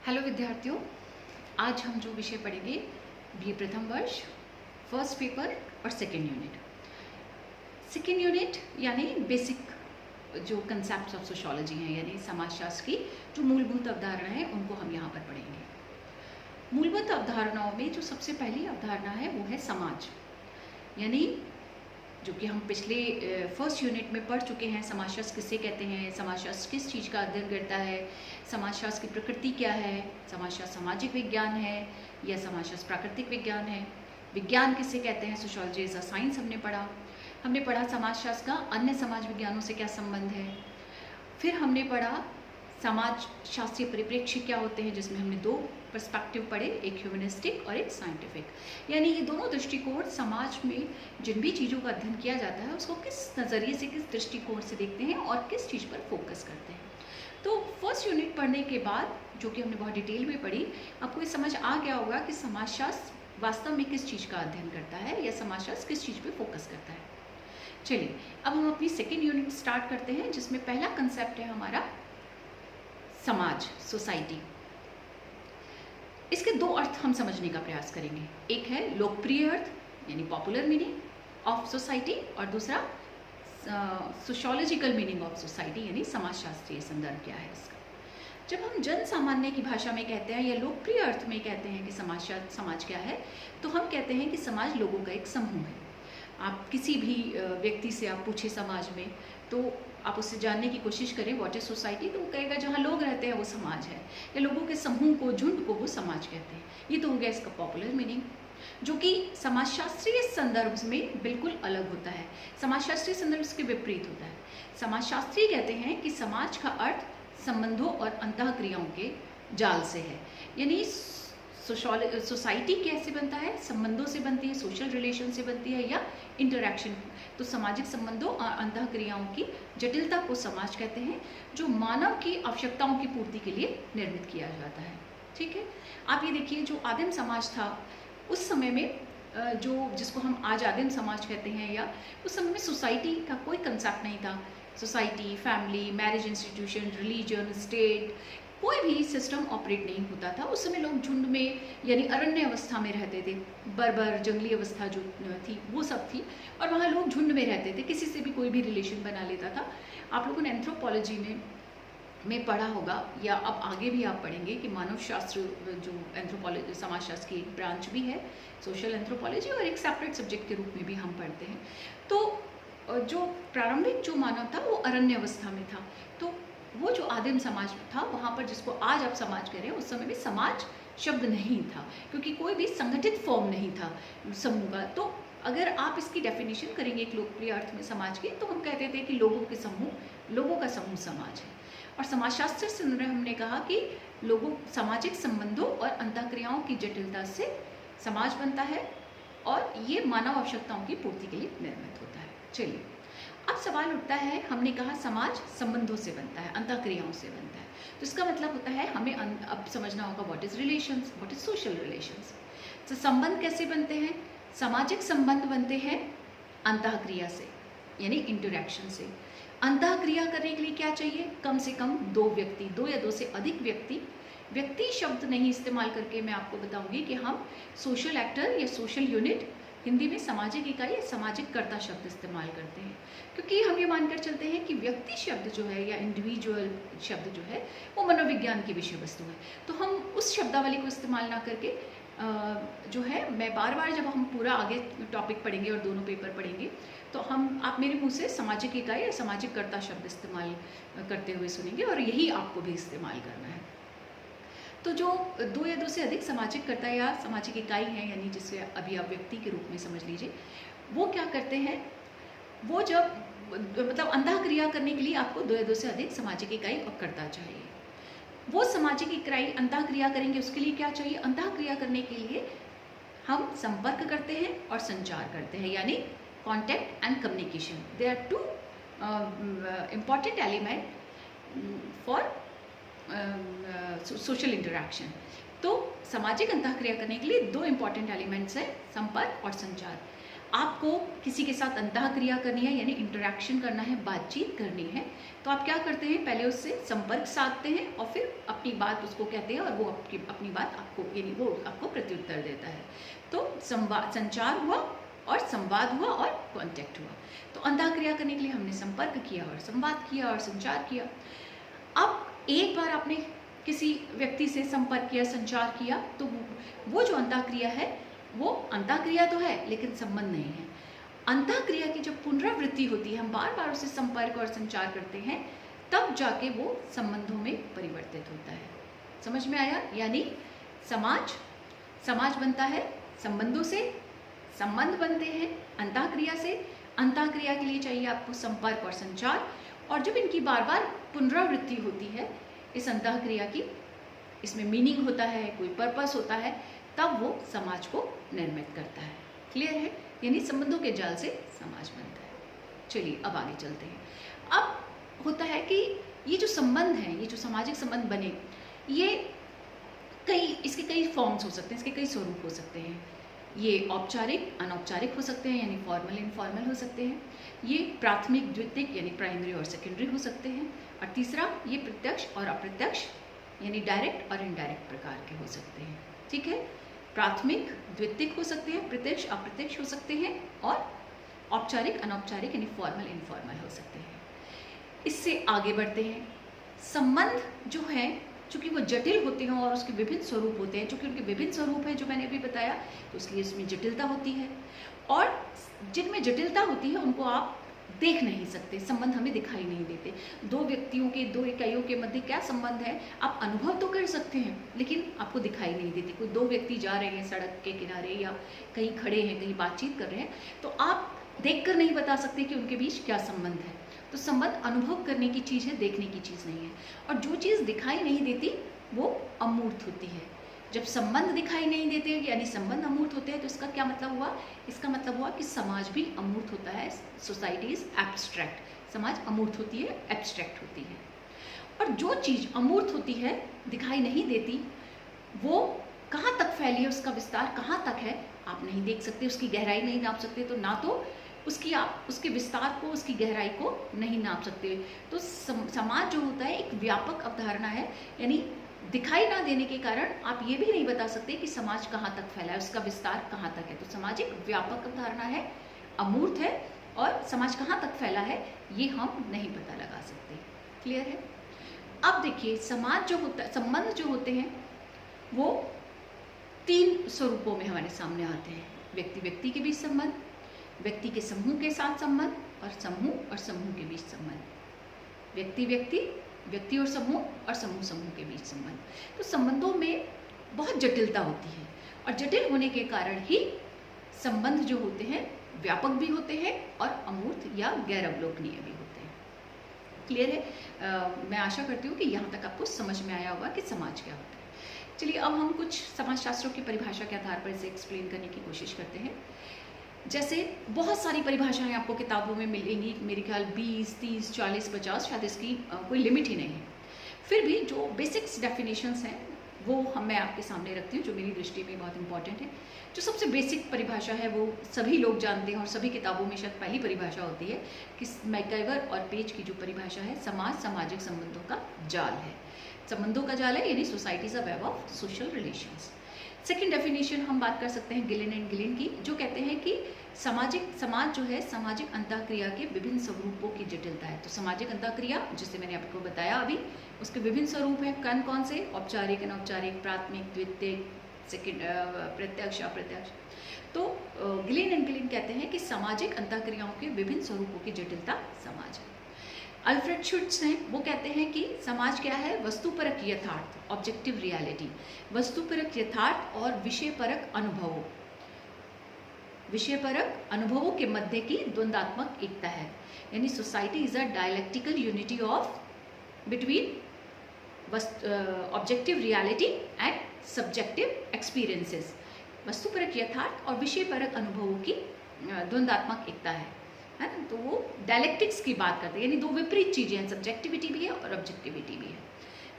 Hello विद्यार्थियों, आज हम जो विषय पढ़ेंगे बीए प्रथम वर्ष फर्स्ट पेपर और सेकेंड यूनिट। सेकेंड यूनिट यानी बेसिक जो कंसेप्ट ऑफ सोशोलॉजी हैं, यानी समाजशास्त्र की जो मूलभूत अवधारणा है उनको हम यहाँ पर पढ़ेंगे। मूलभूत अवधारणाओं में जो सबसे पहली अवधारणा है वो है समाज, यानी जो कि हम पिछले फर्स्ट यूनिट में पढ़ चुके हैं। समाजशास्त्र किसे कहते हैं, समाजशास्त्र किस चीज़ का अध्ययन करता है, समाजशास्त्र की प्रकृति क्या है, समाजशास्त्र सामाजिक विज्ञान है या समाजशास्त्र प्राकृतिक विज्ञान है, विज्ञान किसे कहते हैं, सोशोलॉजी एज अ साइंस हमने पढ़ा समाजशास्त्र का अन्य समाज विज्ञानों से क्या संबंध है। फिर हमने पढ़ा समाज शास्त्रीय परिप्रेक्ष्य क्या होते हैं, जिसमें हमने दो पर्सपेक्टिव पढ़े, एक ह्यूमनिस्टिक और एक साइंटिफिक। यानी ये दोनों दृष्टिकोण समाज में जिन भी चीज़ों का अध्ययन किया जाता है उसको किस नज़रिए से, किस दृष्टिकोण से देखते हैं और किस चीज़ पर फोकस करते हैं। तो फर्स्ट यूनिट पढ़ने के बाद, जो कि हमने बहुत डिटेल में पढ़ी, आपको ये समझ आ गया होगा कि समाजशास्त्र वास्तव में किस चीज़ का अध्ययन करता है या समाजशास्त्र किस चीज़ पर फोकस करता है। चलिए अब हम अपनी सेकेंड यूनिट स्टार्ट करते हैं, जिसमें पहला कंसेप्ट है हमारा समाज, सोसाइटी। इसके दो अर्थ हम समझने का प्रयास करेंगे। एक है लोकप्रिय अर्थ यानी पॉपुलर मीनिंग ऑफ सोसाइटी, और दूसरा सोशियोलॉजिकल मीनिंग ऑफ सोसाइटी यानी समाजशास्त्रीय संदर्भ क्या है इसका। जब हम जन सामान्य की भाषा में कहते हैं या लोकप्रिय अर्थ में कहते हैं कि समाज क्या है, तो हम कहते हैं कि समाज लोगों का एक समूह है। आप किसी भी व्यक्ति से आप पूछे समाज में, तो आप उससे जानने की कोशिश करें व्हाट इज सोसाइटी, तो वो कहेगा जहाँ लोग रहते हैं वो समाज है, या लोगों के समूह को, झुंड को वो समाज कहते हैं। ये तो हो गया इसका पॉपुलर मीनिंग, जो कि समाजशास्त्रीय संदर्भ में बिल्कुल अलग होता है। समाजशास्त्रीय संदर्भ के विपरीत होता है। समाजशास्त्री कहते हैं कि समाज का अर्थ संबंधों और अंतःक्रियाओं के जाल से है। यानी सोसाइटी कैसे बनता है, संबंधों से बनती है, सोशल रिलेशन से बनती है या इंटरैक्शन। तो सामाजिक संबंधों और अंतःक्रियाओं की जटिलता को समाज कहते हैं, जो मानव की आवश्यकताओं की पूर्ति के लिए निर्मित किया जाता है। ठीक है, आप ये देखिए, जो आदिम समाज था उस समय में, जो जिसको हम आज आदिम समाज कहते हैं, या उस समय में सोसाइटी का कोई कंसेप्ट नहीं था। Society, family, marriage institution, religion, state, कोई भी सिस्टम ऑपरेट नहीं होता था। उस समय लोग झुंड में यानी अरण्य अवस्था में रहते थे। बर्बर जंगली अवस्था जो थी वो सब थी, और वहाँ लोग झुंड में रहते थे, किसी से भी कोई भी रिलेशन बना लेता था। आप लोगों ने एंथ्रोपोलॉजी में पढ़ा होगा, या अब आगे भी आप पढ़ेंगे कि मानव शास्त्र जो एंथ्रोपोलॉजी समाजशास्त्र की एक ब्रांच भी है, सोशल एंथ्रोपोलॉजी, और एक सेपरेट सब्जेक्ट के रूप में भी हम पढ़ते हैं। तो जो प्रारंभिक जो मानव था वो अरण्य अवस्था में था। तो वो जो आदिम समाज था, वहाँ पर जिसको आज आप समाज कह रहे हैं, उस समय में समाज शब्द नहीं था, क्योंकि कोई भी संगठित फॉर्म नहीं था समूह का। तो अगर आप इसकी डेफिनेशन करेंगे एक लोकप्रिय अर्थ में समाज की, तो हम कहते थे कि लोगों का समूह समाज है। और समाजशास्त्र से हमने कहा कि सामाजिक संबंधों और अंतःक्रियाओं की जटिलता से समाज बनता है, और ये मानव आवश्यकताओं की पूर्ति के लिए निर्मित होता है। चलिए अब सवाल उठता है, हमने कहा समाज संबंधों से बनता है, अंतःक्रियाओं से बनता है, तो इसका मतलब होता है हमें अब समझना होगा what is relations, what is social relations. तो संबंध कैसे बनते हैं, सामाजिक संबंध बनते हैं अंतःक्रिया से, यानी इंटरैक्शन से। अंतःक्रिया करने के लिए क्या चाहिए, कम से कम दो व्यक्ति, दो या दो से अधिक व्यक्ति शब्द नहीं इस्तेमाल करके मैं आपको बताऊंगी कि हम सोशल एक्टर या सोशल यूनिट, हिंदी में सामाजिक इकाई या सामाजिक कर्ता शब्द इस्तेमाल करते हैं, क्योंकि हम ये मानकर चलते हैं कि व्यक्ति शब्द जो है या इंडिविजुअल शब्द जो है वो मनोविज्ञान की विषय वस्तु है। तो हम उस शब्दावली को इस्तेमाल ना करके जो है, मैं बार बार जब हम पूरा आगे टॉपिक पढ़ेंगे और दोनों पेपर पढ़ेंगे, तो आप मेरे मुँह से सामाजिक इकाई या सामाजिक कर्ता शब्द इस्तेमाल करते हुए सुनेंगे, और यही आपको भी इस्तेमाल करना है। तो जो दो या दो से अधिक सामाजिक कर्ता या सामाजिक इकाई हैं, यानी जिसे अभी आप व्यक्ति के रूप में समझ लीजिए, वो क्या करते हैं, वो जब मतलब अंतःक्रिया करने के लिए आपको दो या दो से अधिक सामाजिक इकाई और कर्ता चाहिए। वो सामाजिक इकाई अंतःक्रिया करेंगे, उसके लिए क्या चाहिए, अंतःक्रिया करने के लिए हम संपर्क करते हैं और संचार करते हैं, यानी contact and communication. They are two important element for social interaction. तो सामाजिक अंतःक्रिया करने के लिए दो इंपॉर्टेंट एलिमेंट्स हैं, संपर्क और संचार। आपको किसी के साथ अंतःक्रिया करनी है यानी इंटरेक्शन करना है, बातचीत करनी है, तो आप क्या करते हैं, पहले उससे संपर्क साधते हैं और फिर अपनी बात उसको कहते हैं और वो अपनी बात आपको यानी वो आपको प्रत्युत्तर देता है। तो संचार हुआ और संवाद हुआ और कांटेक्ट हुआ। तो अंतःक्रिया करने के लिए हमने संपर्क किया और संवाद किया और संचार किया। अब एक बार आपने किसी व्यक्ति से संपर्क किया, संचार किया, तो वो जो अंतःक्रिया है वो अंतःक्रिया तो है लेकिन संबंध नहीं है। अंतःक्रिया की जब पुनरावृत्ति होती है, हम बार बार उससे संपर्क और संचार करते हैं, तब जाके वो संबंधों में परिवर्तित होता है। समझ में आया? यानी समाज बनता है संबंधों से, संबंध बनते हैं अंतःक्रिया से। अंतःक्रिया के लिए चाहिए आपको संपर्क और संचार, और जब इनकी बार बार पुनरावृत्ति होती है इस अंतःक्रिया की, इसमें मीनिंग होता है, कोई पर्पस होता है, तब वो समाज को निर्मित करता है। क्लियर है? यानी संबंधों के जाल से समाज बनता है। चलिए अब आगे चलते हैं। अब होता है कि ये जो संबंध हैं, ये जो सामाजिक संबंध बने, ये इसके कई फॉर्म्स हो सकते हैं, इसके कई स्वरूप हो सकते हैं। ये औपचारिक, अनौपचारिक हो सकते हैं यानी फॉर्मल, इनफॉर्मल हो सकते हैं। ये प्राथमिक, द्वितीयक यानी प्राइमरी और सेकेंडरी हो सकते हैं। और तीसरा, ये प्रत्यक्ष और अप्रत्यक्ष यानी डायरेक्ट और इनडायरेक्ट प्रकार के हो सकते हैं। ठीक है? प्राथमिक, द्वितीयक हो सकते हैं, प्रत्यक्ष, अप्रत्यक्ष हो सकते हैं, और औपचारिक, अनौपचारिक यानी फॉर्मल, इनफॉर्मल हो सकते हैं। इससे आगे बढ़ते हैं। संबंध जो है, चूंकि वो जटिल होते हैं और उसके विभिन्न स्वरूप होते हैं, चूंकि उनके विभिन्न स्वरूप हैं जो मैंने अभी बताया, तो इसलिए इसमें जटिलता होती है। और जिनमें जटिलता होती है उनको आप देख नहीं सकते, संबंध हमें दिखाई नहीं देते। दो व्यक्तियों के, दो इकाइयों के मध्य क्या संबंध है आप अनुभव तो कर सकते हैं, लेकिन आपको दिखाई नहीं देती। कोई दो व्यक्ति जा रहे हैं सड़क के किनारे या कहीं खड़े हैं, कहीं बातचीत कर रहे हैं, तो आप देखकर नहीं बता सकते कि उनके बीच क्या संबंध है। तो संबंध अनुभव करने की चीज़ है, देखने की चीज़ नहीं है। और जो चीज़ दिखाई नहीं देती वो अमूर्त होती है। जब संबंध दिखाई नहीं देते यानी संबंध अमूर्त होते हैं, तो इसका क्या मतलब हुआ? इसका मतलब हुआ कि समाज भी अमूर्त होता है। Society is abstract. समाज अमूर्त होती है, एब्स्ट्रैक्ट होती है। और जो चीज़ अमूर्त होती है, दिखाई नहीं देती, वो कहाँ तक फैली है, उसका विस्तार कहाँ तक है आप नहीं देख सकते, उसकी गहराई नहीं नाप सकते। तो ना तो आप उसके विस्तार को, उसकी गहराई को नहीं नाप सकते। तो समाज जो होता है एक व्यापक अवधारणा है, यानी दिखाई ना देने के कारण आप ये भी नहीं बता सकते कि समाज कहाँ तक फैला है, उसका विस्तार कहाँ तक है। तो समाज एक व्यापक अवधारणा है, अमूर्त है, और समाज कहाँ तक फैला है ये हम नहीं पता लगा सकते। क्लियर है? अब देखिए, समाज जो होता है, संबंध जो होते हैं वो तीन स्वरूपों में हमारे सामने आते हैं। व्यक्ति व्यक्ति के बीच संबंध, व्यक्ति के समूह के साथ संबंध, और समूह के बीच संबंध। व्यक्ति व्यक्ति, व्यक्ति और समूह के बीच संबंध। तो संबंधों में बहुत जटिलता होती है, और जटिल होने के कारण ही संबंध जो होते हैं व्यापक भी होते हैं और अमूर्त या गैर अवलोकनीय भी होते हैं। क्लियर है? मैं आशा करती हूँ कि यहाँ तक आपको समझ में आया होगा कि समाज क्या होता है। चलिए अब हम कुछ समाजशास्त्रों की परिभाषा के आधार पर इसे एक्सप्लेन करने की कोशिश करते हैं। जैसे बहुत सारी परिभाषाएं आपको किताबों में मिलेंगी, मेरे ख्याल 20, 30, 40, 50, शायद इसकी कोई लिमिट ही नहीं है। फिर भी जो बेसिक्स डेफिनेशंस हैं वो मैं आपके सामने रखती हूँ, जो मेरी दृष्टि में बहुत इंपॉर्टेंट है। जो सबसे बेसिक परिभाषा है वो सभी लोग जानते हैं और सभी किताबों में शायद पहली परिभाषा होती है कि मैकइवर और पेज की जो परिभाषा है, समाज सामाजिक संबंधों का जाल है। संबंधों का जाल है यानी societies a web of social relations. Second definition हम बात कर सकते हैं गिलिन एंड गिलिन की, जो कहते हैं कि समाज जो है सामाजिक अंतःक्रिया के विभिन्न स्वरूपों की जटिलता है। तो सामाजिक अंतःक्रिया जिसे मैंने आपको बताया अभी, उसके विभिन्न स्वरूप हैं। कौन कौन से? औपचारिक, अनौपचारिक, प्राथमिक, द्वितीयक, सेकेंड, प्रत्यक्ष, अप्रत्यक्ष। तो गिलिन एंड गिलिन कहते हैं कि सामाजिक अंतःक्रियाओं के विभिन्न स्वरूपों की जटिलता समाज है। अल्फ्रेड शुट्ज हैं, वो कहते हैं कि समाज क्या है? वस्तुपरक यथार्थ, ऑब्जेक्टिव रियलिटी। वस्तुपरक यथार्थ और विषयपरक अनुभवों, विषयपरक अनुभवों के मध्य की द्वंद्वात्मक एकता है। यानी society is a dialectical unity of between objective reality and subjective experiences. वस्तुपरक यथार्थ और विषयपरक अनुभवों की द्वंद्वात्मक एकता है ना। तो वो डायलेक्टिक्स की बात करते हैं, यानी दो विपरीत चीजें हैं, सब्जेक्टिविटी भी है और ऑब्जेक्टिविटी भी है।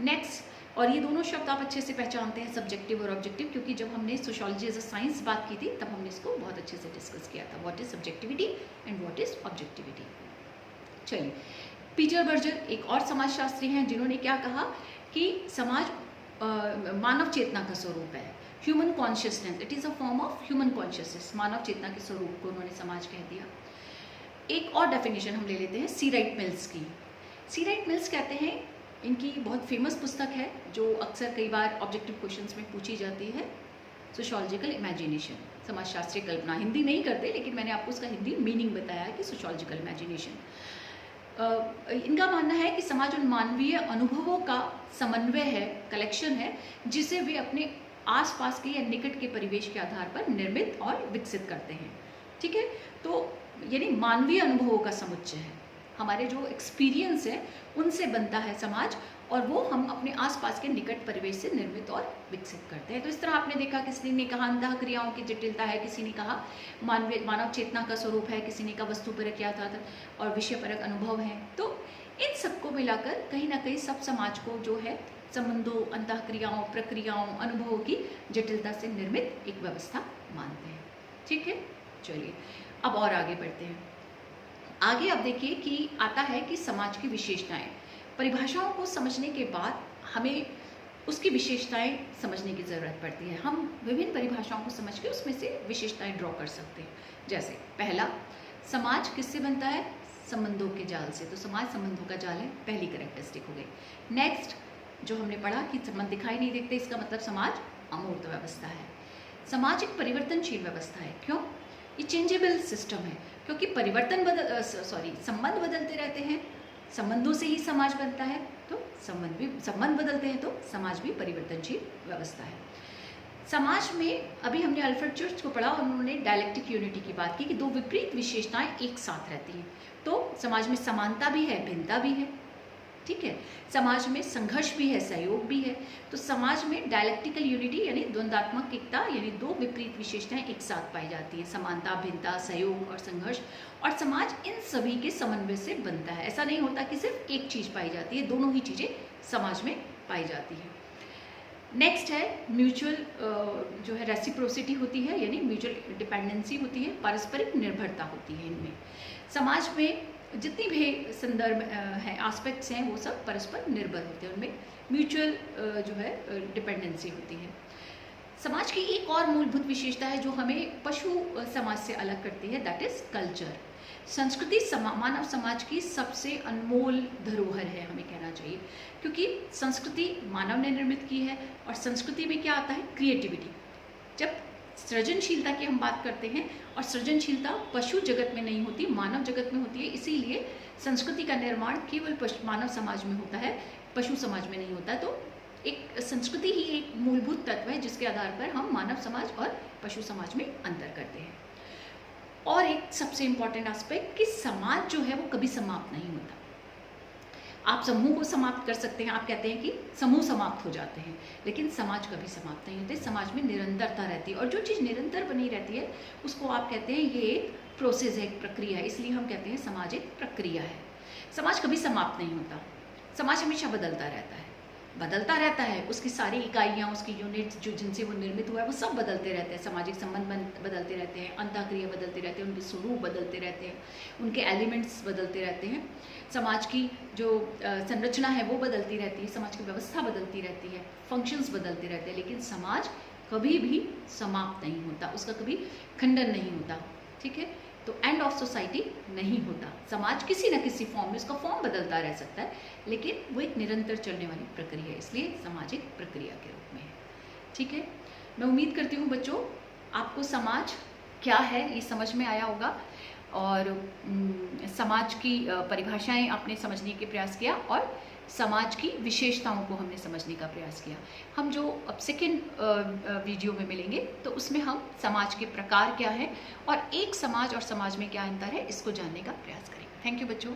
नेक्स्ट, और ये दोनों शब्द आप अच्छे से पहचानते हैं, सब्जेक्टिव और ऑब्जेक्टिव, क्योंकि जब हमने सोशियोलॉजी एज अ साइंस बात की थी तब हमने इसको बहुत अच्छे से डिस्कस किया था, what is subjectivity and what is objectivity. चलिए, पीटर बर्जर एक और समाजशास्त्री हैं जिन्होंने क्या कहा कि समाज मानव चेतना का स्वरूप है, human consciousness, it is a form of human consciousness, मानव चेतना के स्वरूप को उन्होंने समाज कह दिया। एक और डेफिनेशन हम ले लेते हैं सी राइट मिल्स की। सी राइट मिल्स कहते हैं, इनकी बहुत फेमस पुस्तक है जो अक्सर कई बार ऑब्जेक्टिव क्वेश्चंस में पूछी जाती है, सोशियोलॉजिकल इमेजिनेशन, समाजशास्त्रीय कल्पना। हिंदी नहीं करते लेकिन मैंने आपको उसका हिंदी मीनिंग बताया कि सोशियोलॉजिकल इमेजिनेशन। इनका मानना है कि समाज उन मानवीय अनुभवों का समन्वय है, कलेक्शन है, जिसे वे अपने आसपास के या निकट के परिवेश के आधार पर निर्मित और विकसित करते हैं। ठीक है, तो यानी मानवीय अनुभवों का समुच्चय है, हमारे जो एक्सपीरियंस है उनसे बनता है समाज, और वो हम अपने आसपास के निकट परिवेश से निर्मित और विकसित करते हैं। तो इस तरह आपने देखा, किसी ने कहा अंतः क्रियाओं की जटिलता है, किसी ने कहा मानव चेतना का स्वरूप है, किसी ने कहा वस्तुपरक क्या था और विषयपरक अनुभव हैं। तो इन सबको मिलाकर कहीं ना कहीं सब समाज को जो है संबंधों, अंतः क्रियाओं, प्रक्रियाओं, अनुभवों की जटिलता से निर्मित एक व्यवस्था मानते हैं। ठीक है, चलिए अब और आगे बढ़ते हैं। आगे अब देखिए कि आता है कि समाज की विशेषताएं। परिभाषाओं को समझने के बाद हमें उसकी विशेषताएं समझने की ज़रूरत पड़ती है। हम विभिन्न परिभाषाओं को समझ के उसमें से विशेषताएं ड्रॉ कर सकते हैं। जैसे पहला, समाज किससे बनता है? संबंधों के जाल से। तो समाज संबंधों का जाल है, पहली कैरेक्टरिस्टिक हो गई। नेक्स्ट जो हमने पढ़ा कि संबंध दिखाई नहीं देते, इसका मतलब समाज अमूर्त व्यवस्था है। समाज एक परिवर्तनशील व्यवस्था है। क्यों? ये चेंजेबल सिस्टम है, क्योंकि संबंध बदलते रहते हैं, संबंधों से ही समाज बनता है, तो संबंध बदलते हैं तो समाज भी परिवर्तनशील व्यवस्था है। समाज में अभी हमने अल्फ्रेड चर्च को पढ़ा और उन्होंने डायलेक्टिक यूनिटी की बात की कि दो विपरीत विशेषताएं एक साथ रहती हैं। तो समाज में समानता भी है, भिन्नता भी है। ठीक है, समाज में संघर्ष भी है, सहयोग भी है। तो समाज में डायलेक्टिकल यूनिटी यानी द्वंद्वात्मक एकता, यानी दो विपरीत विशेषताएं एक साथ पाई जाती है, समानता, भिन्नता, सहयोग और संघर्ष। और समाज इन सभी के समन्वय से बनता है। ऐसा नहीं होता कि सिर्फ एक चीज पाई जाती है, दोनों ही चीजें समाज में पाई जाती है। नेक्स्ट है म्यूचुअल जो है रेसिप्रोसिटी होती है, यानी म्यूचुअल डिपेंडेंसी होती है, पारस्परिक निर्भरता होती है। इनमें समाज में जितनी भी संदर्भ हैं, एस्पेक्ट्स हैं, वो सब परस्पर निर्भर होते हैं, उनमें म्यूचुअल जो है डिपेंडेंसी होती है। समाज की एक और मूलभूत विशेषता है जो हमें पशु समाज से अलग करती है, दैट इज कल्चर। संस्कृति मानव समाज की सबसे अनमोल धरोहर है, हमें कहना चाहिए, क्योंकि संस्कृति मानव ने निर्मित की है। और संस्कृति में क्या आता है? क्रिएटिविटी। जब सृजनशीलता की हम बात करते हैं, और सृजनशीलता पशु जगत में नहीं होती, मानव जगत में होती है। इसीलिए संस्कृति का निर्माण केवल मानव समाज में होता है, पशु समाज में नहीं होता। तो एक संस्कृति ही एक मूलभूत तत्व है जिसके आधार पर हम मानव समाज और पशु समाज में अंतर करते हैं। और एक सबसे इंपॉर्टेंट एस्पेक्ट कि समाज जो है वो कभी समाप्त नहीं होता। आप समूह को समाप्त कर सकते हैं, आप कहते हैं कि समूह समाप्त हो जाते हैं, लेकिन समाज कभी समाप्त नहीं होते। समाज में निरंतरता रहती है, और जो चीज़ निरंतर बनी रहती है उसको आप कहते हैं ये एक प्रोसेस है, एक प्रक्रिया है। इसलिए हम कहते हैं समाज एक प्रक्रिया है। समाज कभी समाप्त नहीं होता, समाज हमेशा बदलता रहता है। उसकी सारी इकाइयाँ, उसकी यूनिट्स जो जिनसे वो निर्मित हुआ है, वो सब बदलते रहते हैं। सामाजिक संबंध बदलते रहते हैं, अंतःक्रिया बदलते रहते हैं, उनके स्वरूप बदलते रहते हैं, उनके एलिमेंट्स बदलते रहते हैं। समाज की जो संरचना है वो बदलती रहती है, समाज की व्यवस्था बदलती रहती है, फंक्शंस बदलते रहते हैं, लेकिन समाज कभी भी समाप्त नहीं होता, उसका कभी खंडन नहीं होता। ठीक है, तो एंड ऑफ सोसाइटी नहीं होता। समाज किसी न किसी फॉर्म में, उसका फॉर्म बदलता रह सकता है, लेकिन वो एक निरंतर चलने वाली प्रक्रिया है, इसलिए सामाजिक प्रक्रिया के रूप में है। ठीक है, मैं उम्मीद करती हूँ बच्चों आपको समाज क्या है ये समझ में आया होगा, और समाज की परिभाषाएं आपने समझने के प्रयास किया, और समाज की विशेषताओं को हमने समझने का प्रयास किया। हम जो अब सेकेंड वीडियो में मिलेंगे तो उसमें हम समाज के प्रकार क्या है और एक समाज और समाज में क्या अंतर है, इसको जानने का प्रयास करेंगे। थैंक यू बच्चों।